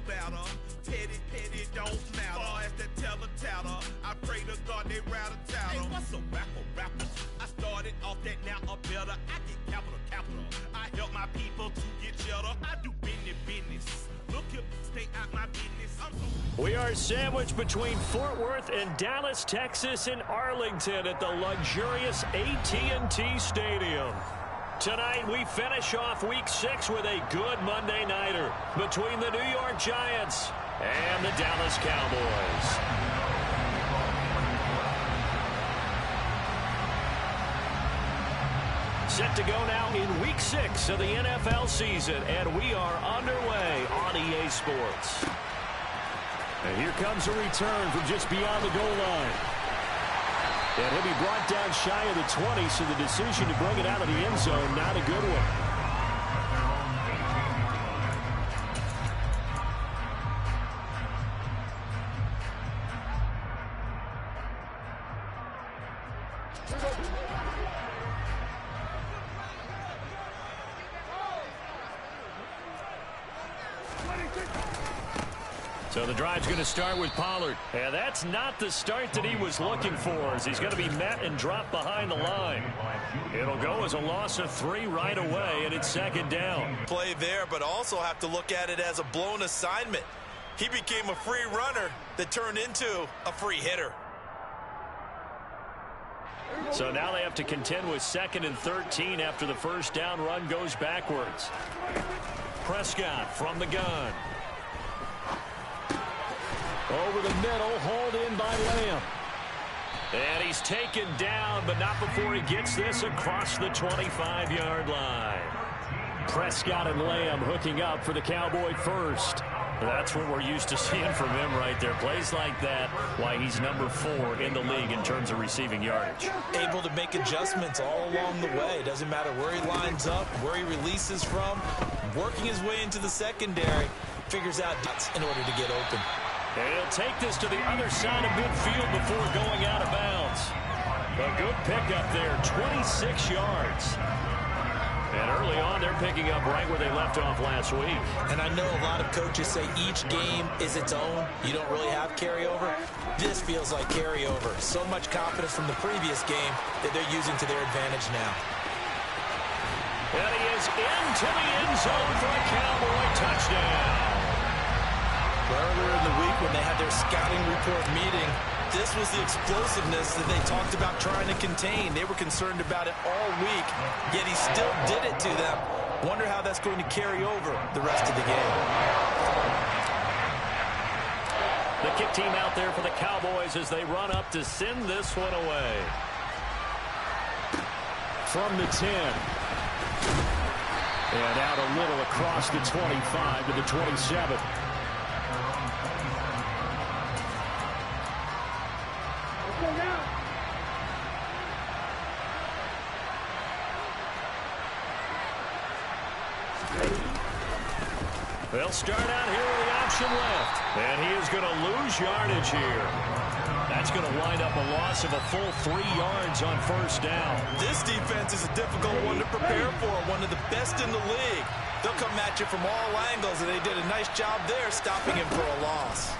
about her. Petty, don't matter. Far as that teller-tatter, I pray to God they rattle-tatter. Hey, what's a rapper? I started off that, now I'm better. I get capital. I help my people to get cheddar. I do business. Look here, stay out my business. We are sandwiched between Fort Worth and Dallas, Texas, and Arlington at the luxurious AT&T Stadium. Tonight, we finish off Week 6 with a good Monday nighter between the New York Giants and the Dallas Cowboys. Set to go now in Week 6 of the NFL season, and we are underway on EA Sports. And here comes a return from just beyond the goal line. And he'll be brought down shy of the 20, so the decision to bring it out of the end zone, not a good one. So the drive's going to start with Pollard. And that's not the start that he was looking for, as he's going to be met and dropped behind the line. It'll go as a loss of 3 right away, and it's second down. Play there, but also have to look at it as a blown assignment. He became a free runner that turned into a free hitter. So now they have to contend with 2nd and 13 after the first down run goes backwards. Prescott from the gun. Over the middle, hauled in by Lamb. And he's taken down, but not before he gets this across the 25-yard line. Prescott and Lamb hooking up for the Cowboy first. That's what we're used to seeing from him right there. Plays like that, why he's number 4 in the league in terms of receiving yardage. Able to make adjustments all along the way. Doesn't matter where he lines up, where he releases from. Working his way into the secondary. Figures out dots in order to get open. And he'll take this to the other side of midfield before going out of bounds. A good pickup there, 26 yards. And early on, they're picking up right where they left off last week. And I know a lot of coaches say each game is its own. You don't really have carryover. This feels like carryover. So much confidence from the previous game that they're using to their advantage now. And he is into the end zone for a Cowboy touchdown. Earlier in the week when they had their scouting report meeting, this was the explosiveness that they talked about trying to contain. They were concerned about it all week, yet he still did it to them. Wonder how that's going to carry over the rest of the game. The kick team out there for the Cowboys as they run up to send this one away. From the 10. And out a little across the 25 to the 27. They'll start out here with the option left. And he is going to lose yardage here. That's going to wind up a loss of a full 3 yards on first down. This defense is a difficult one to prepare for. One of the best in the league. They'll come at you from all angles, and they did a nice job there stopping him for a loss.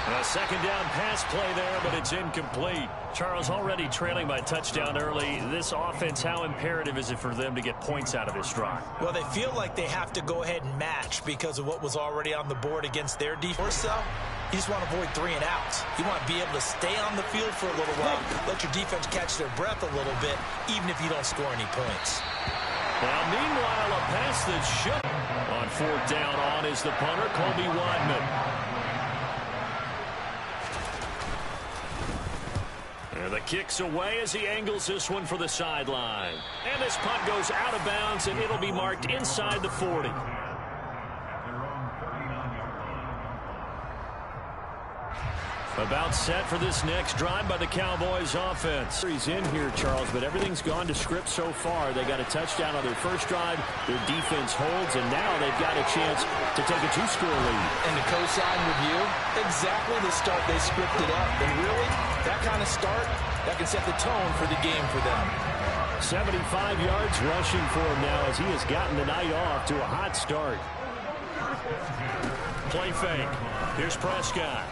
A second down pass play there, but it's incomplete. Charles, already trailing by touchdown early. This offense, how imperative is it for them to get points out of this drive? Well, they feel like they have to go ahead and match because of what was already on the board against their defense. So, you just want to avoid 3 and outs. You want to be able to stay on the field for a little while, let your defense catch their breath a little bit, even if you don't score any points. Now, meanwhile, a pass that should. On 4th down on is the punter, Colby Wadman. And the kick's away as he angles this one for the sideline. And this punt goes out of bounds, and it'll be marked inside the 40. About set for this next drive by the Cowboys offense. He's in here, Charles, but everything's gone to script so far. They got a touchdown on their first drive. Their defense holds, and now they've got a chance to take a 2-score lead. And the co-sign review, exactly the start they scripted up. And really, that kind of start, that can set the tone for the game for them. 75 yards rushing for him now as he has gotten the night off to a hot start. Play fake. Here's Prescott.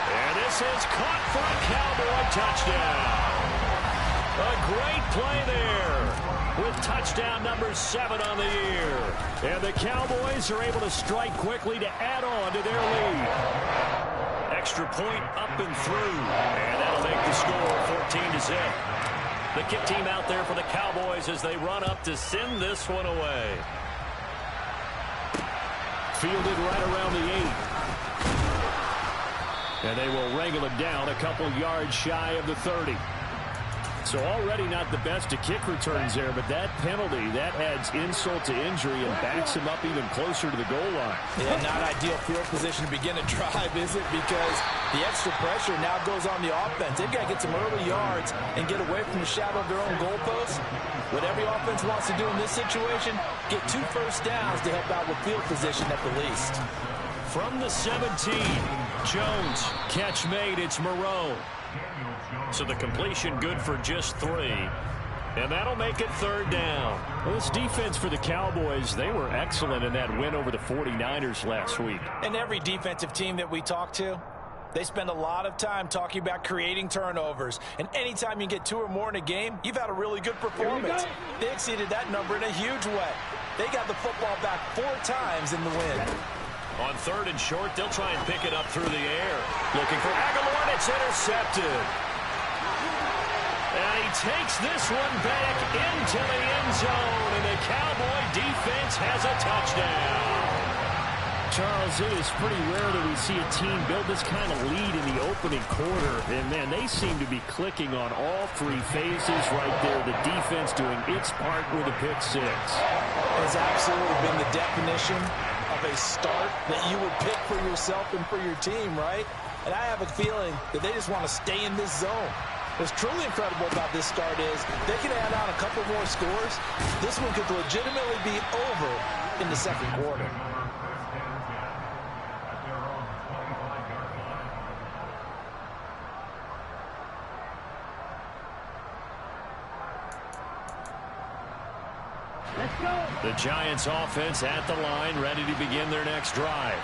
And this is caught for a Cowboy touchdown. A great play there with touchdown number 7 on the year. And the Cowboys are able to strike quickly to add on to their lead. Extra point up and through. And that'll make the score 14-0. The kick team out there for the Cowboys as they run up to send this one away. Fielded right around the 8. And they will wrangle it down a couple yards shy of the 30. So already not the best of kick returns there, but that penalty, that adds insult to injury and backs him up even closer to the goal line. Yeah, not ideal field position to begin a drive, is it? Because the extra pressure now goes on the offense. They've got to get some early yards and get away from the shadow of their own goalposts. What every offense wants to do in this situation, get 2 first downs to help out with field position at the least. From the 17, Jones, catch made, it's Moreau. So the completion good for just 3. And that'll make it 3rd down. Well, this defense for the Cowboys, they were excellent in that win over the 49ers last week. And every defensive team that we talk to, they spend a lot of time talking about creating turnovers. And anytime you get 2 or more in a game, you've had a really good performance. They exceeded that number in a huge way. They got the football back 4 times in the win. On 3rd and short, they'll try and pick it up through the air. Looking for Aguilar, and it's intercepted. And he takes this one back into the end zone, and the Cowboy defense has a touchdown. Charles, it is pretty rare that we see a team build this kind of lead in the opening quarter. And, man, they seem to be clicking on all 3 phases right there. The defense doing its part with a pick 6. Has absolutely been the definition of a start that you would pick for yourself and for your team, right? And I have a feeling that they just want to stay in this zone. What's truly incredible about this start is they can add on a couple more scores. This one could legitimately be over in the 2nd quarter. The Giants offense at the line, ready to begin their next drive.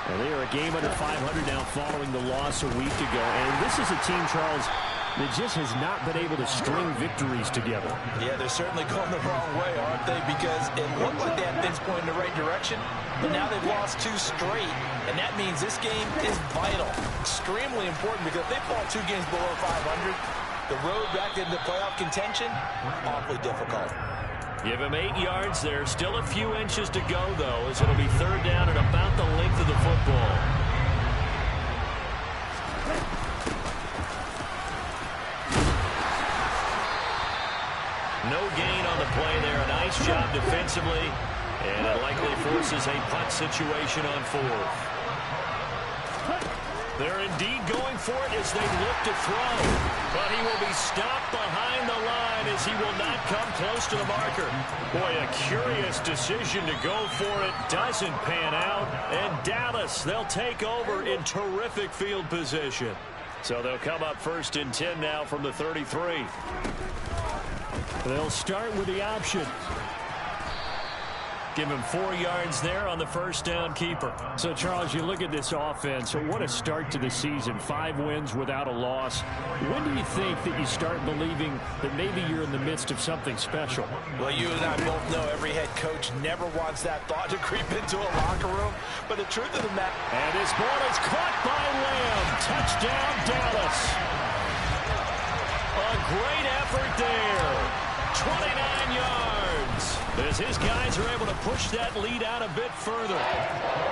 And they are a game under 500 now following the loss a week ago. And this is a team, Charles, that just has not been able to string victories together. Yeah, they're certainly going the wrong way, aren't they? Because it looked like they had things pointing in the right direction, but now they've lost 2 straight. And that means this game is vital, extremely important, because if they fall 2 games below 500, the road back into playoff contention, awfully difficult. Give him 8 yards there. Still a few inches to go, though, as it'll be 3rd down at about the length of the football. No gain on the play there. A nice job defensively, and it likely forces a punt situation on 4th. They're indeed going for it as they look to throw. But he will be stopped behind the line as he will not come close to the marker. Boy, a curious decision to go for it. Doesn't pan out. And Dallas, they'll take over in terrific field position. So they'll come up 1st and 10 now from the 33. They'll start with the option. Give him 4 yards there on the 1st down keeper. So, Charles, you look at this offense. So what a start to the season. 5 wins without a loss. When do you think that you start believing that maybe you're in the midst of something special? Well, you and I both know every head coach never wants that thought to creep into a locker room. But the truth of the matter... And his ball is caught by Lamb. Touchdown, Dallas. A great effort there. 29 yards. As his guys are able to push that lead out a bit further.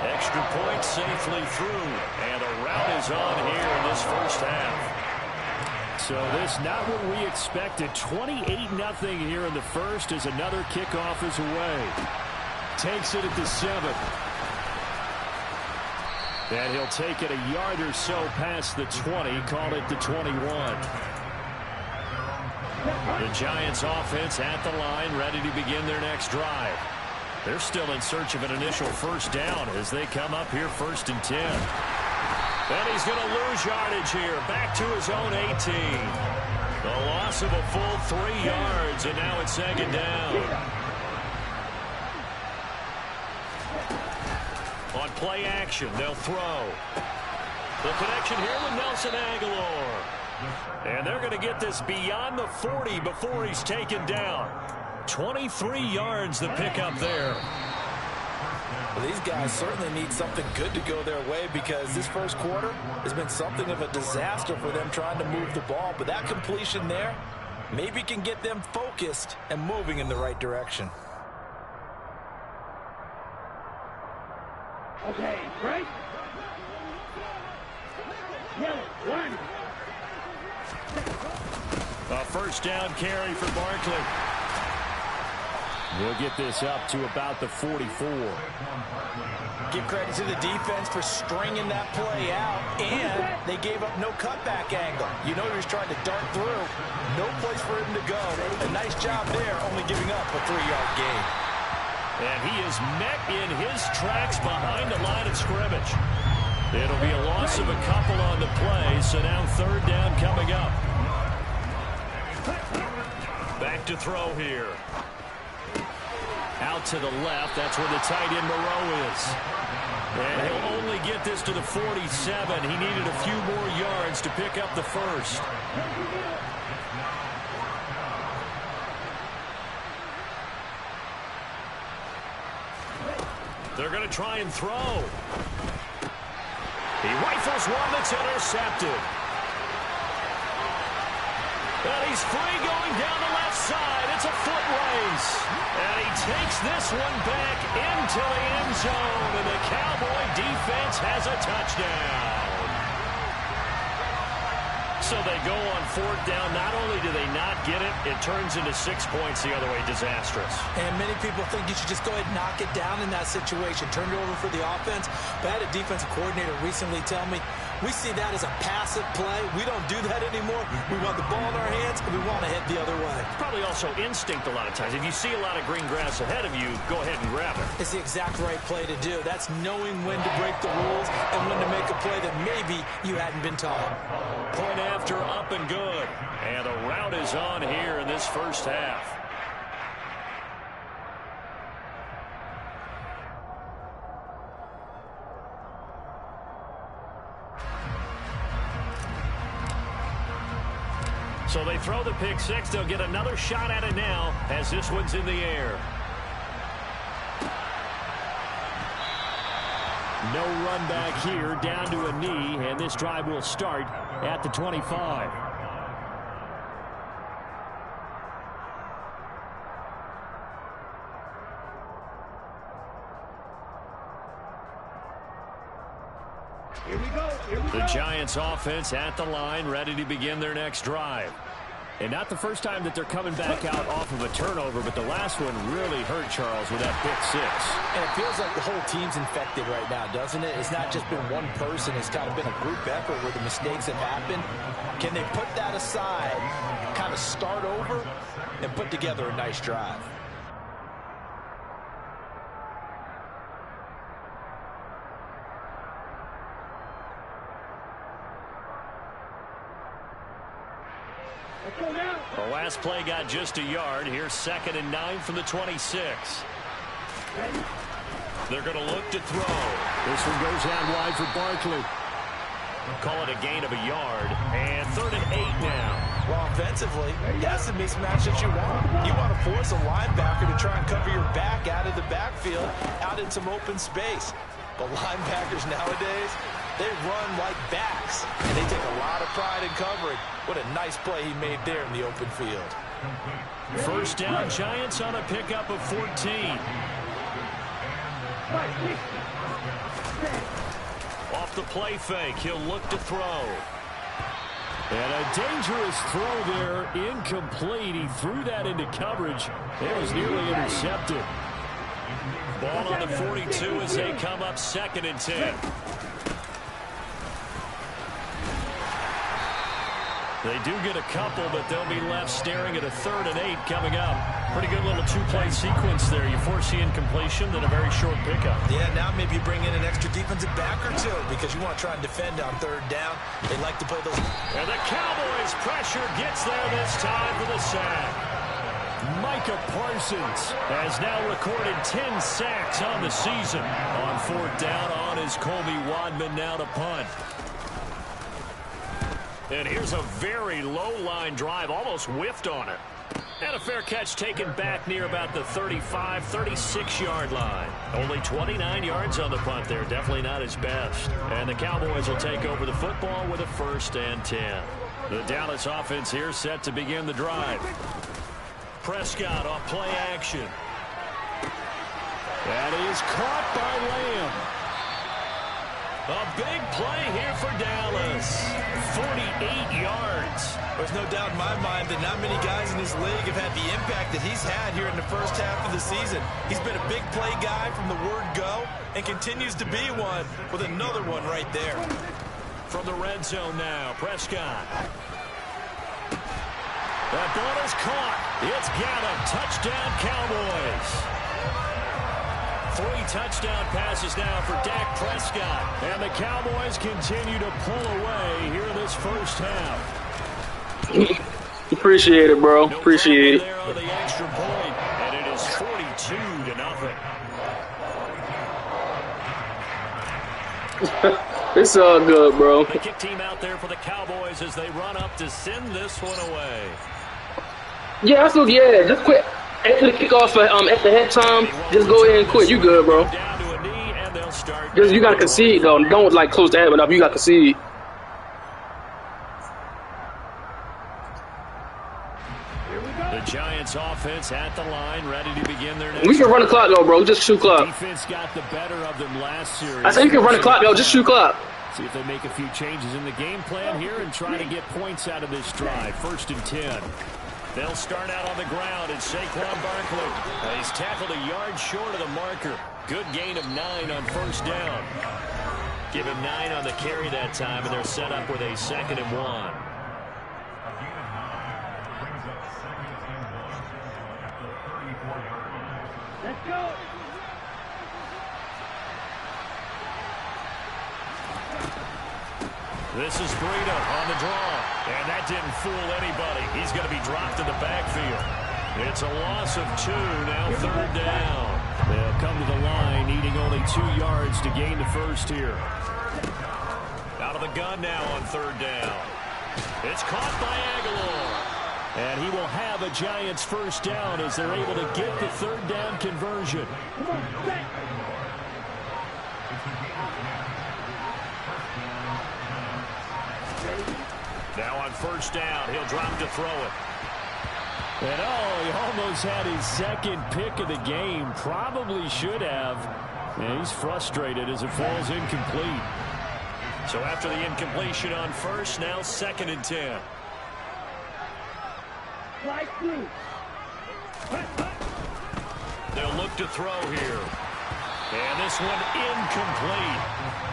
Extra point safely through. And a rout is on here in this 1st half. So this not what we expected. 28-0 here in the 1st as another kickoff is away. Takes it at the 7. And he'll take it a yard or so past the 20. Call it the 21. The Giants offense at the line, ready to begin their next drive. They're still in search of an initial 1st down as they come up here 1st and 10. And he's going to lose yardage here, back to his own 18. The loss of a full 3 yards, and now it's 2nd down. play action. They'll throw. The connection here with Nelson Aguilar. And they're going to get this beyond the 40 before he's taken down. 23 yards the pickup there. Well, these guys certainly need something good to go their way because this first quarter has been something of a disaster for them trying to move the ball. But that completion there maybe can get them focused and moving in the right direction. Okay, right? One. A first down carry for Barkley. We'll get this up to about the 44. Give credit to the defense for stringing that play out, and they gave up no cutback angle. You know he was trying to dart through. No place for him to go. A nice job there, only giving up a 3-yard gain. And he is met in his tracks behind the line of scrimmage. It'll be a loss of a couple on the play, so now third down coming up. Back to throw here. Out to the left, that's where the tight end Moreau is. And he'll only get this to the 47. He needed a few more yards to pick up the first. They're going to try and throw. He rifles one that's intercepted. And he's free going down the left side. It's a foot race. And he takes this one back into the end zone. And the Cowboy defense has a touchdown. So they go on fourth down. Not only do they not get it, it turns into 6 points the other way. Disastrous. And many people think you should just go ahead and knock it down in that situation. Turn it over for the offense. But I had a defensive coordinator recently tell me, we see that as a passive play. We don't do that anymore. We want the ball in our hands, and we want to head the other way. Probably also instinct a lot of times. If you see a lot of green grass ahead of you, go ahead and grab it. It's the exact right play to do. That's knowing when to break the rules and when to make a play that maybe you hadn't been taught. Point after, up and good. And the route is on here in this first half. So they throw the pick six. They'll get another shot at it now as this one's in the air. No run back here, down to a knee, and this drive will start at the 25. Here we go. The Giants offense at the line, ready to begin their next drive. And not the first time that they're coming back out off of a turnover, but the last one really hurt Charles with that pick six. And it feels like the whole team's infected right now, doesn't it? It's not just been one person. It's kind of been a group effort where the mistakes have happened. Can they put that aside, kind of start over, and put together a nice drive? The last play got just a yard. Here's 2nd and 9 from the 26. They're going to look to throw. This one goes out wide for Barkley. Call it a gain of a yard. And 3rd and 8 now. Well, offensively, that's the mismatch that you want. You want to force a linebacker to try and cover your back out of the backfield, out in some open space. But linebackers nowadays, they run like backs, and they take a lot of pride in covering. What a nice play he made there in the open field. First down, Giants on a pickup of 14. Off the play fake, he'll look to throw. And a dangerous throw there, incomplete. He threw that into coverage. It was nearly intercepted. Ball on the 42 as they come up 2nd and 10. They do get a couple, but they'll be left staring at a 3rd and 8 coming up. Pretty good little two-play sequence there. You force the incompletion, then a very short pickup. Yeah, now maybe you bring in an extra defensive back or two because you want to try and defend on 3rd down. They like to play those. And the Cowboys' pressure gets there this time for the sack. Mike Micah Parsons has now recorded 10 sacks on the season. On fourth down on is Colby Wadman now to punt. And here's a very low-line drive, almost whiffed on it. And a fair catch taken back near about the 35, 36-yard line. Only 29 yards on the punt there. Definitely not his best. And the Cowboys will take over the football with a 1st and 10. The Dallas offense here set to begin the drive. Prescott off play action. That is caught by Lamb. A big play here for Dallas. 48 yards. There's no doubt in my mind that not many guys in this league have had the impact that he's had here in the first half of the season. He's been a big play guy from the word go and continues to be one with another one right there. From the red zone now, Prescott. That ball is caught. It's got a touchdown, Cowboys. 3 touchdown passes now for Dak Prescott. And the Cowboys continue to pull away here in this first half. Appreciate it, bro. No Appreciate it. there on the extra point, and it is 42-0. It's all good, bro. The kick team out there for the Cowboys as they run up to send this one away. Yeah, just quit. After the kickoff at the halftime, just go ahead and quit. You good, bro. Down to a knee, and they'll start. Just you gotta concede though. Don't like close the half up. You gotta concede. The Giants offense at the line, ready to begin their next. We can run the clock though, bro. Just shoot clock. Defense got the better of them last series. I said you can run the clock though. Just shoot clock. See if they make a few changes in the game plan here and try to get points out of this drive. 1st and 10. They'll start out on the ground, and Saquon Barkley. He's tackled a yard short of the marker. Good gain of 9 on 1st down. Give him 9 on the carry that time, and they're set up with a 2nd and 1. Let's go. This is Breida on the draw, and that didn't fool anybody. He's going to be dropped in the backfield. It's a loss of 2, now 3rd down. They'll come to the line, needing only 2 yards to gain the first here. Out of the gun now on 3rd down. It's caught by Aguilar. And he will have a Giants 1st down as they're able to get the 3rd down conversion. Now on 1st down, he'll drop to throw it. And he almost had his 2nd pick of the game. Probably should have. And he's frustrated as it falls incomplete. So after the incompletion on 1st, now 2nd and 10. They'll look to throw here. And this one incomplete.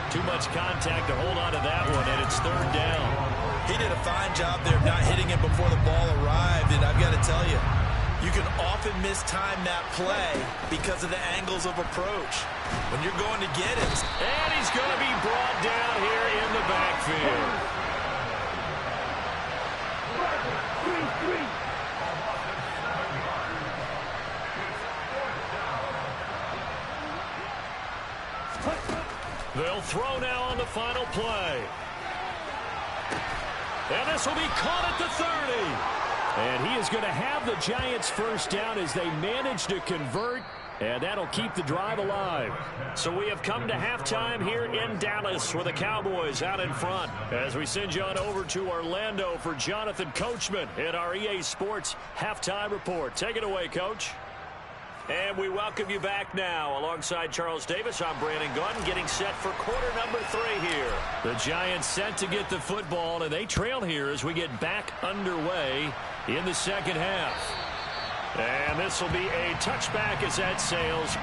Too much contact to hold on to that one, and it's 3rd down. He did a fine job there of not hitting it before the ball arrived, and I've got to tell you, you can often mistime that play because of the angles of approach. When you're going to get it. And he's going to be brought down here in the backfield. They'll throw now on the final play. And this will be caught at the 30. And he is going to have the Giants 1st down as they manage to convert. And that'll keep the drive alive. So we have come to halftime here in Dallas with the Cowboys out in front. As we send you on over to Orlando for Jonathan Coachman in our EA Sports Halftime Report. Take it away, Coach. And we welcome you back now. Alongside Charles Davis, I'm Brandon Gordon, getting set for quarter number 3 here. The Giants set to get the football, and they trail here as we get back underway in the 2nd half. And this will be a touchback as that sails.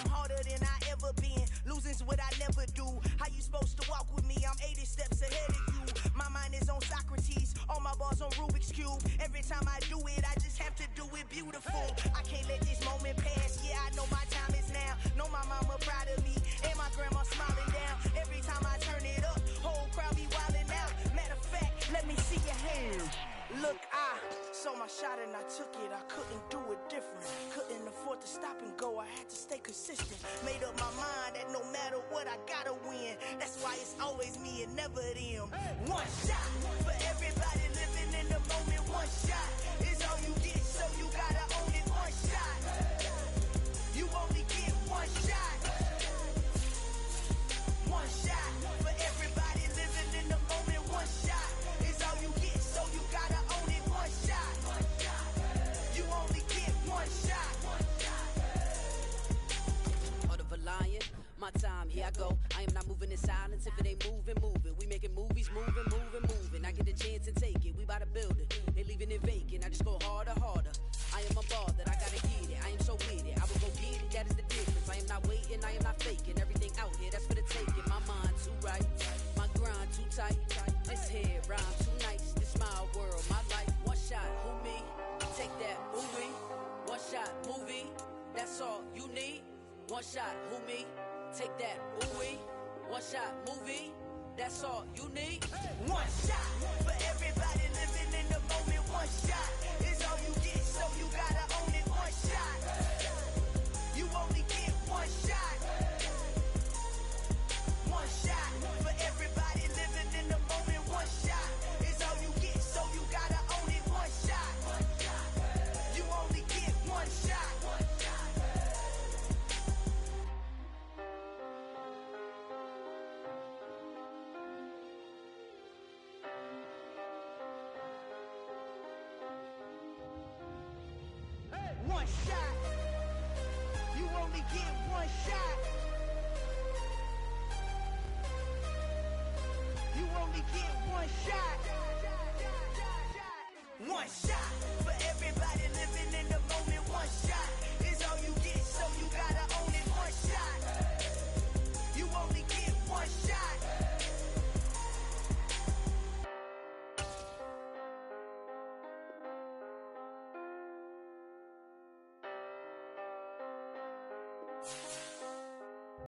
Harder than I ever been. Losing's what I never do. How you supposed to walk with me 80 steps ahead of you. My mind is on Socrates, all my bars on Rubik's Cube. Every time I do it, I just have to do it beautiful. I can't let this moment pass, yeah, I know my time is now. Know my mama proud of me, and my grandma smiling down. Every time I turn it up, whole crowd be wildin' out. Matter of fact, let me see your hands. Look, I saw my shot and I took it. I couldn't do it different. Couldn't afford to stop and go. I had to stay consistent. Made up my mind that no matter what, I gotta win. That's why it's always me and never them. One shot for everybody living in the moment. One shot is all you get, so you gotta own it. One shot. You only get one shot. One shot for everybody living in the moment. One shot is all you get, so you gotta own it. One shot. You only get one shot. Heart of a lion, my time, here I go. I am not moving in silence. If it ain't moving, move it. We making movies, moving, moving, moving. I get a chance and take it. We bout to build it. They leaving it vacant. I just go harder, harder. I am a ball that I gotta get it. I am so with it. I will go get it. That is the difference. I am not waiting. I am not faking. Everything out here, that's for the taking. My mind too right. My grind too tight. This here rhyme too nice. This my world, my life. One shot, who me? Take that, movie. One shot, movie. That's all you need. One shot, who me? Take that, movie. One shot, movie. That's all you need. One shot for everybody living in the moment. One shot is all you get, so you gotta own it. One shot. You only get one shot. One shot for everybody living in the moment. One shot is all you get, so you gotta own it. One shot. You only get one shot. One shot. You only get one shot. You only get one shot. One shot.